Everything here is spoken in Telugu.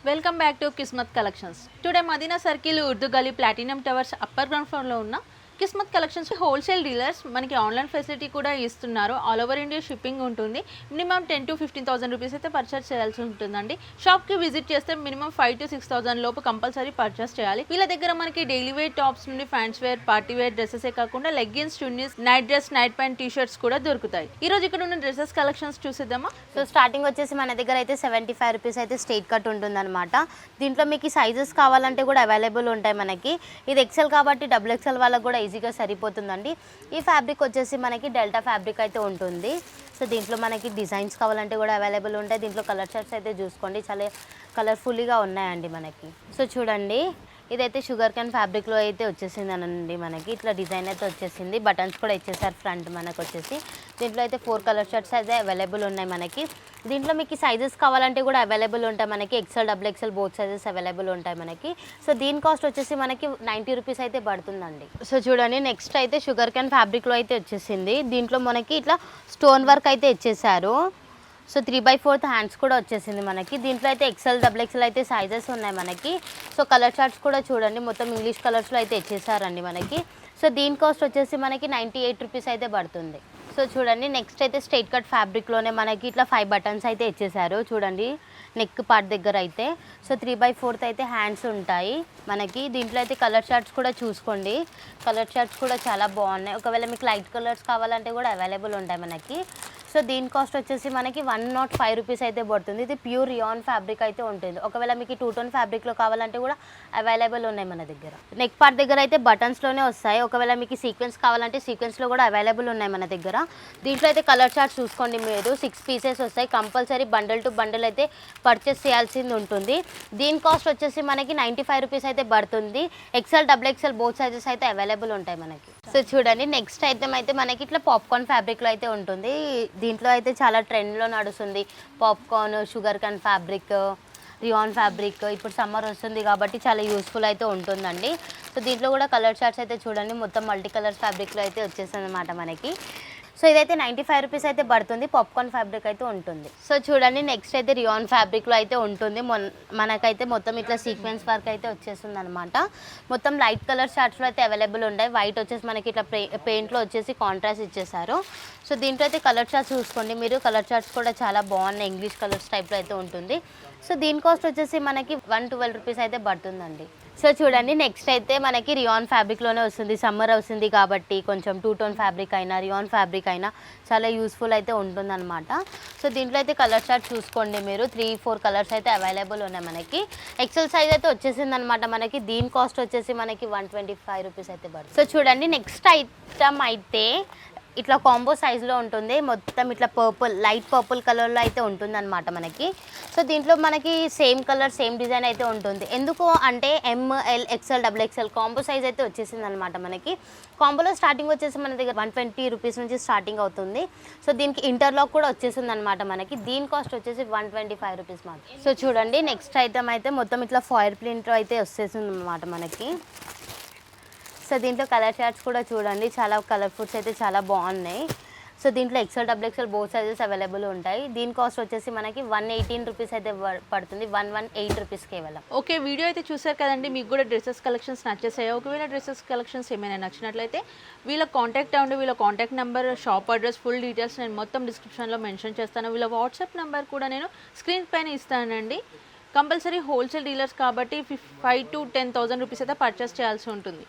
Welcome back to Kismat collections. Today Madina circle Urdu Gali platinum towers upper ground ఫ్లోర్లో ఉన్న కిస్మత్ కలెక్షన్స్ హోల్సేల్ డీలర్స్ మనకి ఆన్లైన్ ఫెసిలిటీ కూడా ఇస్తున్నారు. ఆల్ ఓవర్ ఇండియా షిప్పింగ్ ఉంటుంది. మినిమం 10,000 to 15,000 రూపీస్ అయితే పర్చేస్ చేయాల్సి ఉంటుందండి. షాప్కి విజిట్ చేస్తే మినిమం 5,000 to 6,000 లోపు కంపల్సరీ పర్చేస్ చేయాలి. వీళ్ళ దగ్గర మనకి డైలీ వేర్ టాప్స్ నుండి ఫ్యాన్స్ వేర్, పార్టీ వేర్ డ్రెస్సెసే కాకుండా leggings, chunnis, night dress, night pant, T shirts కూడా దొరుకుతాయి. ఈ రోజు ఇక్కడ ఉన్న డ్రెస్సెస్ కలెక్షన్స్ చూసేద్దామా? సో స్టార్టింగ్ వచ్చేసి మన దగ్గర అయితే 75 రూపీస్ అయితే స్ట్రైట్ కట్ ఉంటుందన్నమాట. దీంట్లో మీకు సైజెస్ కావాలంటే కూడా అవైలబుల్ ఉంటాయి మనకి. ఇది ఎక్సెల్ కాబట్టి డబుల్ ఎక్సెల్ వాళ్ళకి కూడా ఈజీగా సరిపోతుందండి. ఈ ఫ్యాబ్రిక్ వచ్చేసి మనకి డెల్టా ఫ్యాబ్రిక్ అయితే ఉంటుంది. సో దీంట్లో మనకి డిజైన్స్ కావాలంటే కూడా అవైలబుల్ ఉంటాయి. దీంట్లో కలర్ చార్ట్స్ అయితే చూసుకోండి, చాలా కలర్ఫుల్గా ఉన్నాయండి మనకి. సో చూడండి, ఇదైతే షుగర్ క్యాన్ ఫ్యాబ్రిక్లో అయితే వచ్చేసింది అనండి. మనకి ఇట్లా డిజైన్ అయితే వచ్చేసింది. బటన్స్ కూడా ఇచ్చేసారు ఫ్రంట్ మనకు వచ్చేసి. దీంట్లో అయితే 4 కలర్ షర్ట్స్ అయితే అవైలబుల్ ఉన్నాయి మనకి. దీంట్లో మీకు సైజెస్ కావాలంటే కూడా అవైలబుల్ ఉంటాయి మనకి. XL, double XL both sizes available ఉంటాయి మనకి. సో దీని కాస్ట్ వచ్చేసి మనకి 90 రూపీస్ అయితే పడుతుందండి. సో చూడండి, నెక్స్ట్ అయితే షుగర్ క్యాన్ ఫ్యాబ్రిక్లో అయితే వచ్చేసింది. దీంట్లో మనకి ఇట్లా స్టోన్ వర్క్ అయితే ఇచ్చేసారు. సో 3/4 హ్యాండ్స్ కూడా వచ్చేసింది మనకి. దీంట్లో అయితే ఎక్సెల్, డబుల్ ఎక్సెల్ అయితే సైజెస్ ఉన్నాయి మనకి. సో కలర్ చార్ట్స్ కూడా చూడండి, మొత్తం ఇంగ్లీష్ కలర్స్లో అయితే ఇచ్చేసారండి మనకి. సో దీని కాస్ట్ వచ్చేసి మనకి 98 రూపీస్ అయితే పడుతుంది. సో చూడండి, నెక్స్ట్ అయితే స్ట్రైట్ కట్ ఫ్యాబ్రిక్లోనే మనకి ఇట్లా 5 బటన్స్ అయితే ఇచ్చేసారు. చూడండి నెక్ పార్ట్ దగ్గర అయితే. సో 3/4 అయితే హ్యాండ్స్ ఉంటాయి మనకి. దీంట్లో అయితే కలర్ చార్ట్స్ కూడా చూసుకోండి, కలర్ చార్ట్స్ కూడా చాలా బాగున్నాయి. ఒకవేళ మీకు లైట్ కలర్స్ కావాలంటే కూడా అవైలబుల్ ఉంటాయి మనకి. సో దీని కాస్ట్ వచ్చేసి మనకి 105 రూపీస్ అయితే పడుతుంది. ఇది ప్యూర్ రియాన్ ఫ్యాబ్రిక్ అయితే ఉంటుంది. ఒకవేళ మీకు 2 టోన్ ఫ్యాబ్రిక్లో కావాలంటే కూడా అవైలబుల్ ఉన్నాయి మన దగ్గర. నెక్ పార్ట్ దగ్గర అయితే బటన్స్లోనే వస్తాయి. ఒకవేళ మీకు సీక్వెన్స్ కావాలంటే సీక్వెన్స్లో కూడా అవైలబుల్ ఉన్నాయి మన దగ్గర. దీంట్లో అయితే కలర్ చార్ట్ చూసుకోండి మీరు. 6 పీసెస్ వస్తాయి. కంపల్సరీ బండల్ టు బండల్ అయితే పర్చేస్ చేయాల్సింది ఉంటుంది. దీని కాస్ట్ వచ్చేసి మనకి 95 రూపీస్ అయితే పడుతుంది. XL, double XL both sizes అయితే అవైలబుల్ ఉంటాయి మనకి. సో చూడండి, నెక్స్ట్ ఐటమ్ అయితే మనకి ఇట్లా పాప్కార్న్ ఫ్యాబ్రిక్లో అయితే ఉంటుంది. దీంట్లో అయితే చాలా ట్రెండ్లో నడుస్తుంది popcorn, sugar can fabric, rayon fabric. ఇప్పుడు సమ్మర్ వస్తుంది కాబట్టి చాలా యూస్ఫుల్ అయితే ఉంటుందండి. సో దీంట్లో కూడా కలర్ చార్ట్స్ అయితే చూడండి, మొత్తం మల్టీ కలర్ ఫ్యాబ్రిక్లో అయితే వచ్చేస్తుంది అనమాట మనకి. సో ఇదైతే 95 రూపీస్ అయితే పడుతుంది. పాప్కార్న్ ఫ్యాబ్రిక్ అయితే ఉంటుంది. సో చూడండి, నెక్స్ట్ అయితే రియాన్ ఫ్యాబ్రిక్లో అయితే ఉంటుంది. మనకైతే మొత్తం ఇట్లా సీక్వెన్స్ వర్క్ అయితే వచ్చేస్తుంది అనమాట. మొత్తం లైట్ కలర్ షార్ట్స్లో అయితే అవైలబుల్ ఉంటాయి. వైట్ వచ్చేసి మనకి ఇట్లా పెయింట్లో వచ్చేసి కాంట్రాస్ట్ ఇచ్చేసారు. సో దీంట్లో అయితే కలర్ చార్ట్స్ చూసుకోండి మీరు. కలర్ చార్ట్స్ కూడా చాలా బాగున్నాయి, ఇంగ్లీష్ కలర్స్ టైప్లో అయితే ఉంటుంది. సో దీని కాస్ట్ వచ్చేసి మనకి 112 రూపీస్ అయితే పడుతుందండి. సో చూడండి, నెక్స్ట్ అయితే మనకి రియాన్ ఫ్యాబ్రిక్లోనే వస్తుంది. సమ్మర్ వస్తుంది కాబట్టి కొంచెం 2 టోన్ ఫ్యాబ్రిక్ అయినా, రియాన్ ఫ్యాబ్రిక్ అయినా చాలా యూస్ఫుల్ అయితే ఉంటుందన్నమాట. సో దీంట్లో అయితే కలర్ చార్ట్ చూసుకోండి మీరు. 3-4 కలర్స్ అయితే అవైలబుల్ ఉన్నాయి మనకి. ఎక్సెల్ సైజ్ అయితే వచ్చేసింది అనమాట మనకి. దీని కాస్ట్ వచ్చేసి మనకి 125 రూపీస్ అయితే పడుతుంది. సో చూడండి, నెక్స్ట్ ఐటమ్ అయితే ఇట్లా కాంబో సైజులో ఉంటుంది. మొత్తం ఇట్లా లైట్ పర్పుల్ కలర్లో అయితే ఉంటుంది అనమాట మనకి. సో దీంట్లో మనకి సేమ్ కలర్, సేమ్ డిజైన్ అయితే ఉంటుంది. ఎందుకు అంటే ML, XL, double XL combo size అయితే వచ్చేసింది అనమాట మనకి. కాంబోలో స్టార్టింగ్ వచ్చేసి మన దగ్గర 120 రూపీస్ నుంచి స్టార్టింగ్ అవుతుంది. సో దీనికి ఇంటర్లాక్ కూడా వచ్చేసింది అనమాట మనకి. దీని కాస్ట్ వచ్చేసి 125 రూపీస్ మాత్రం. సో చూడండి, నెక్స్ట్ ఐటమ్ అయితే మొత్తం ఇట్లా ఫాయిల్ ప్రింట్లో అయితే వచ్చేసింది అనమాట మనకి. సో దీంట్లో కలర్ చార్ట్స్ కూడా చూడండి, చాలా కలర్ఫుల్స్ అయితే చాలా బాగున్నాయి. సో దీంట్లో XL, double XL both sizes available ఉంటాయి. దీని కాస్ట్ వచ్చేసి మనకి 118 రూపీస్ అయితే పడుతుంది. 118 రూపీస్ కేవలం. ఓకే, వీడియో అయితే చూసారు కదండి. మీకు కూడా డ్రెస్సెస్ కలెక్షన్స్ నచ్చేసాయి. ఒకవేళ డ్రెస్సెస్ కలెక్షన్స్ ఏమైనా నచ్చినట్లయితే వీళ్ళ కాంటాక్ట్ అవ్వండి. వీళ్ళ contact number, shop address, full details నేను మొత్తం డిస్క్రిప్షన్లో మెన్షన్ చేస్తాను. వీళ్ళ వాట్సాప్ నెంబర్ కూడా నేను స్క్రీన్ పైన ఇస్తానండి. కంపల్సరీ హోల్సేల్ డీలర్స్ కాబట్టి 5,000 to 10,000 రూపీస్ అయితే పర్చేస్ చేయాల్సి ఉంటుంది.